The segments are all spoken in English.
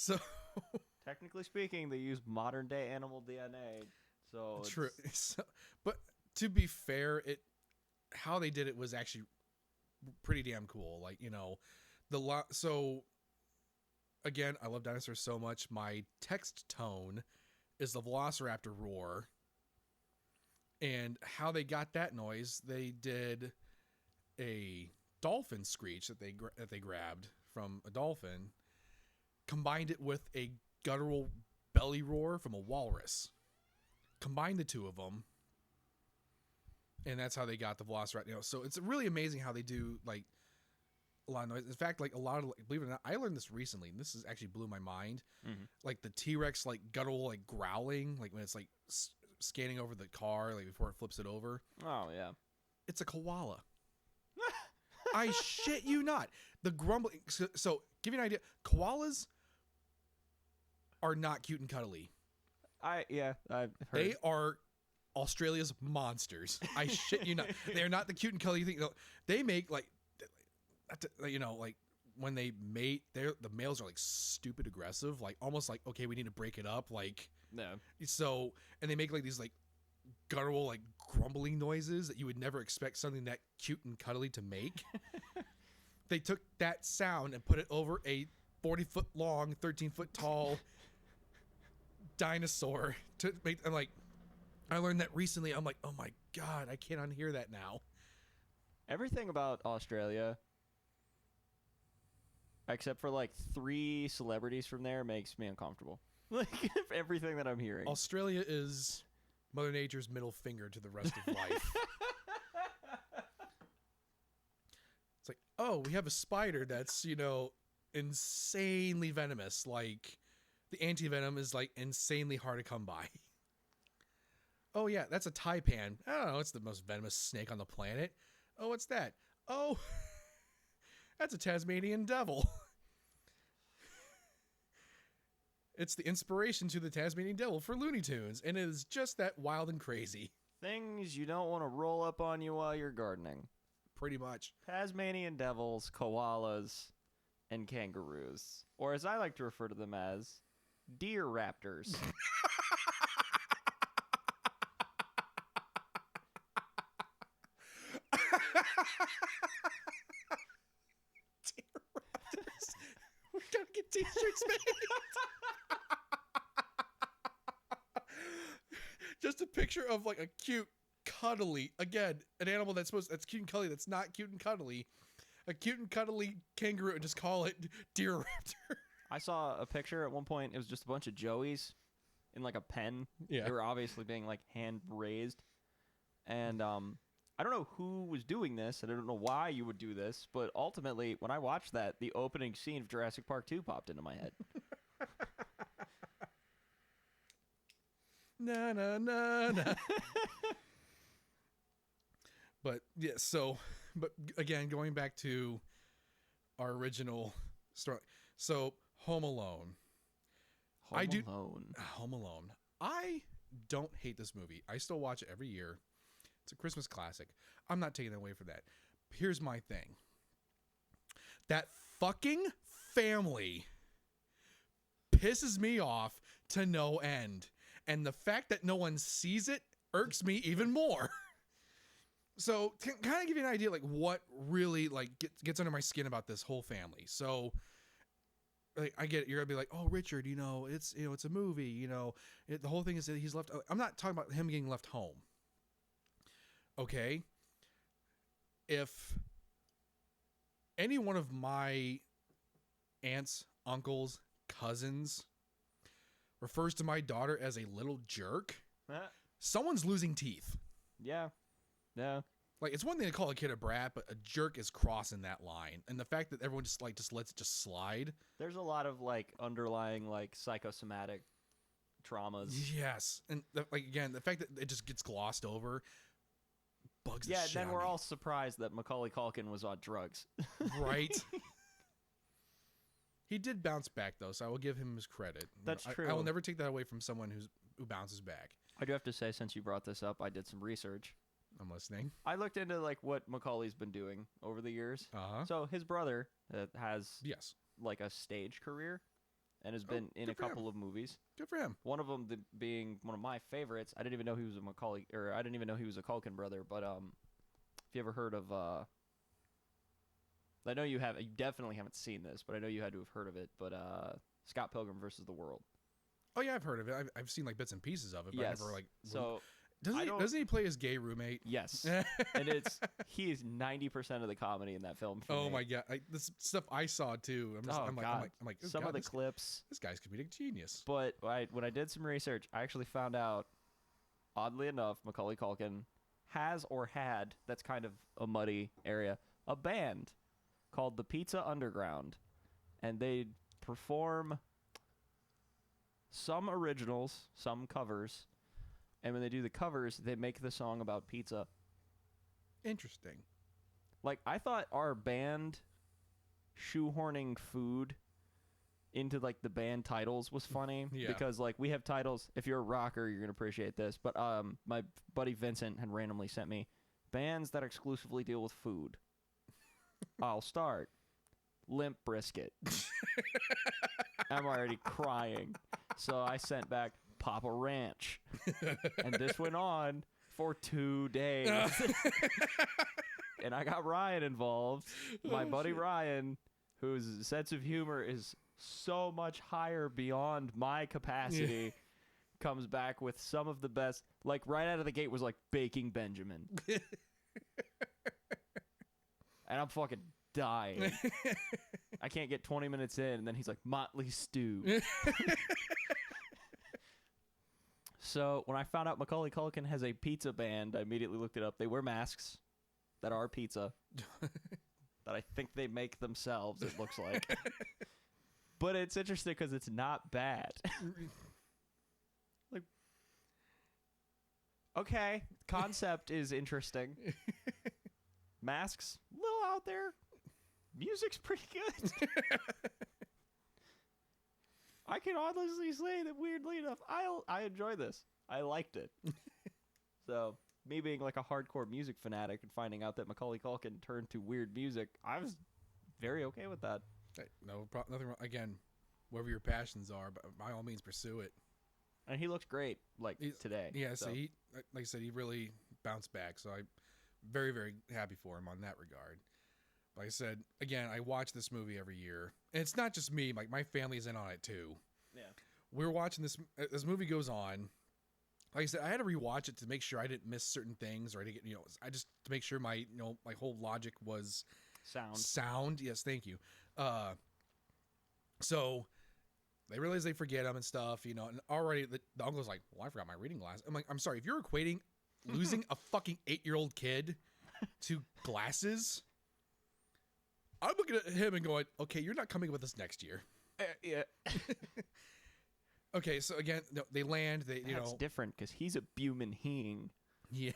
So Technically speaking, they use modern day animal DNA. So true. So, but to be fair, how they did it was actually pretty damn cool. Like, so again, I love dinosaurs so much. My text tone is the Velociraptor roar. And how they got that noise, they did a dolphin screech that they grabbed from a dolphin, combined it with a guttural belly roar from a walrus, combined the two of them, and that's how they got the Velociraptor. So it's really amazing how they do like a lot of noise. In fact, like a lot of, believe it or not, I learned this recently, and this is actually blew my mind. Mm-hmm. Like the T-Rex like guttural like growling, like when it's like scanning over the car, like before it flips it over. Oh yeah, it's a koala. I shit you not. The grumbling. So give you an idea. Koalas are not cute and cuddly. I've heard. They are Australia's monsters. I shit you not. They're not the cute and cuddly thing. They make like when they mate, the males are like stupid aggressive, like almost like, okay, we need to break it up, like no. So, and they make like these like guttural like grumbling noises that you would never expect something that cute and cuddly to make. They took that sound and put it over a 40-foot long, 13-foot tall dinosaur to make. I'm like, I learned that recently. I'm like, oh my god, I can't unhear that now. Everything about Australia, except for like 3 celebrities from there, makes me uncomfortable. Like everything that I'm hearing. Australia is Mother Nature's middle finger to the rest of life. It's like, oh, we have a spider that's, insanely venomous. Like, the anti-venom is, like, insanely hard to come by. Oh, yeah, that's a taipan. I don't know, it's the most venomous snake on the planet. Oh, what's that? Oh, that's a Tasmanian devil. It's the inspiration to the Tasmanian devil for Looney Tunes, and it is just that wild and crazy. Things you don't want to roll up on you while you're gardening. Pretty much. Tasmanian devils, koalas, and kangaroos. Or as I like to refer to them as, deer raptors. Deer raptors. We gotta get t-shirts made. Just a picture of like a cute, cuddly, again, an animal that's cute and cuddly, that's not cute and cuddly. A cute and cuddly kangaroo, and just call it deer raptor. I saw a picture at one point. It was just a bunch of joeys in like a pen. Yeah. They were obviously being like hand raised. And I don't know who was doing this, and I don't know why you would do this, but ultimately, when I watched that, the opening scene of Jurassic Park 2 popped into my head. Na na na na. But yeah, but again, going back to our original story. So Home Alone. Home Alone. I don't hate this movie. I still watch it every year. It's a Christmas classic. I'm not taking it away from that. Here's my thing. That fucking family pisses me off to no end. And the fact that no one sees it irks me even more. So, to kind of give you an idea, like, what really, like, gets under my skin about this whole family. So, like, I get it. You're going to be like, oh, Richard, it's a movie, the whole thing is that he's left. I'm not talking about him getting left home. Okay? If any one of my aunts, uncles, cousins refers to my daughter as a little jerk, someone's losing teeth. Yeah. Yeah. Like, it's one thing to call a kid a brat, but a jerk is crossing that line. And the fact that everyone just lets it just slide. There's a lot of like underlying like psychosomatic traumas. Yes. And again, the fact that it just gets glossed over bugs the shit Yeah, then out we're of me. all surprised that Macaulay Culkin was on drugs. Right? He did bounce back, though, so I will give him his credit. That's true. I will never take that away from someone who bounces back. I do have to say, since you brought this up, I did some research. I'm listening. I looked into like what Macaulay's been doing over the years. Uh-huh. So his brother has Yes. like a stage career, and has been in a good for him. couple of movies. Good for him. One of them being one of my favorites. I didn't even know he was a Macaulay, or I didn't even know he was a Culkin brother. But if you ever heard of, I know you have. You definitely haven't seen this, but I know you had to have heard of it. But Scott Pilgrim versus the World. Oh yeah, I've heard of it. I've seen like bits and pieces of it, but Yes. I never like. So Doesn't he play his gay roommate? yes, and he is 90% of the comedy in that film. For Oh me. my god, this stuff I saw too. I'm God. like, oh Some god, of the this, clips. this guy's comedic genius. But when I did some research, I actually found out, oddly enough, Macaulay Culkin has or had, that's kind of a muddy area, a band called the Pizza Underground. And they perform some originals, some covers. And when they do the covers, they make the song about pizza. Interesting. Like, I thought our band shoehorning food into like the band titles was funny. Yeah. Because like we have titles. If you're a rocker, you're gonna appreciate this. But my buddy Vincent had randomly sent me bands that exclusively deal with food. I'll start Limp Brisket. I'm already crying, so I sent back Papa Ranch, and this went on for 2 days. And I got Ryan involved. My buddy Ryan, whose sense of humor is so much higher beyond my capacity, comes back with some of the best. Like right out of the gate was like Baking Benjamin. And I'm fucking dying. I can't get 20 minutes in, and then he's like, Motley Stew. So when I found out Macaulay Culkin has a pizza band, I immediately looked it up. They wear masks that are pizza that I think they make themselves, it looks like. But it's interesting because it's not bad. Like, okay, concept is interesting. Masks, a little out there. Music's pretty good. I can honestly say that weirdly enough, I enjoy this. I liked it. So, me being like a hardcore music fanatic and finding out that Macaulay Culkin turned to weird music, I was very okay with that. Hey, nothing wrong. Again, whatever your passions are, but by all means pursue it. And he looks great, like today. Yeah, so so he, like I said, he really bounced back. So I'm very, very happy for him on that regard. Like I said, again, I watch this movie every year, and it's not just me. Like my family's in on it too. Yeah. We're watching this. This movie goes on. Like I said, I had to rewatch it to make sure I didn't miss certain things, or I didn't get, I just to make sure my, my whole logic was sound. Yes, thank you. So they realize they forget them and stuff, and already the uncle's like, well, I forgot my reading glasses. I'm like, I'm sorry, if you're equating losing a fucking 8-year-old kid to glasses, I'm looking at him and going, okay, you're not coming with us next year. Yeah. Okay, so again, they land. That's different because he's a Buman Hing. Yeah.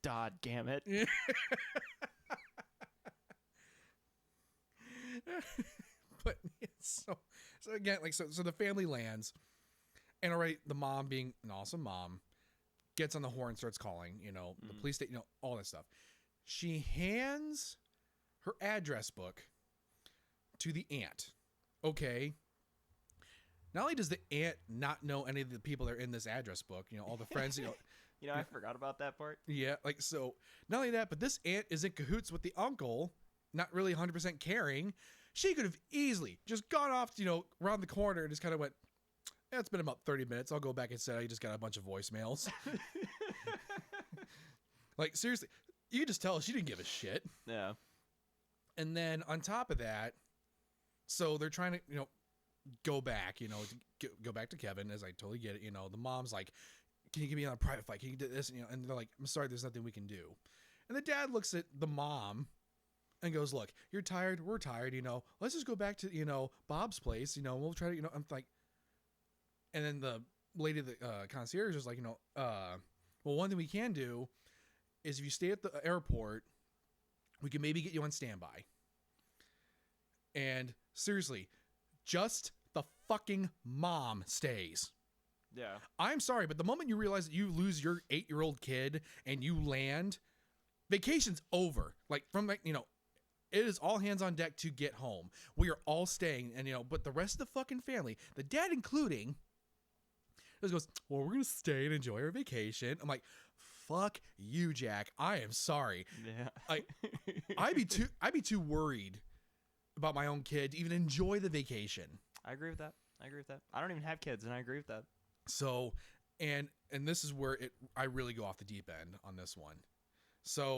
God damn it. But so again, like so the family lands, and already the mom, being an awesome mom, gets on the horn, starts calling. The police station, all that stuff. She hands her address book to the aunt. Okay. Not only does the aunt not know any of the people that are in this address book, all the friends, I forgot about that part. Yeah, like so. Not only that, but this aunt is in cahoots with the uncle, not really 100% caring. She could have easily just gone off, around the corner and just kind of went, it's been about 30 minutes. I'll go back and say I just got a bunch of voicemails. Like seriously, you can just tell she didn't give a shit. Yeah. And then on top of that, so they're trying to, go back, go back to Kevin, as I totally get it. The mom's like, can you get me on a private flight? Can you do this? And they're like, I'm sorry, there's nothing we can do. And the dad looks at the mom and goes, look, you're tired. We're tired. Let's just go back to, Bob's place, we'll try to, I'm like, and then the lady, the concierge is like, well, one thing we can do is if you stay at the airport, we can maybe get you on standby. And seriously, just the fucking mom stays. Yeah. I'm sorry, but the moment you realize that you lose your 8-year-old kid and you land, vacation's over. Like from like, it is all hands on deck to get home. We are all staying, and but the rest of the fucking family, the dad including, just goes, well, we're gonna stay and enjoy our vacation. I'm like, fuck you, Jack. I am sorry. Yeah. I'd be too worried about my own kid to even enjoy the vacation. I agree with that. I don't even have kids, and I agree with that. So, and this is where I really go off the deep end on this one. So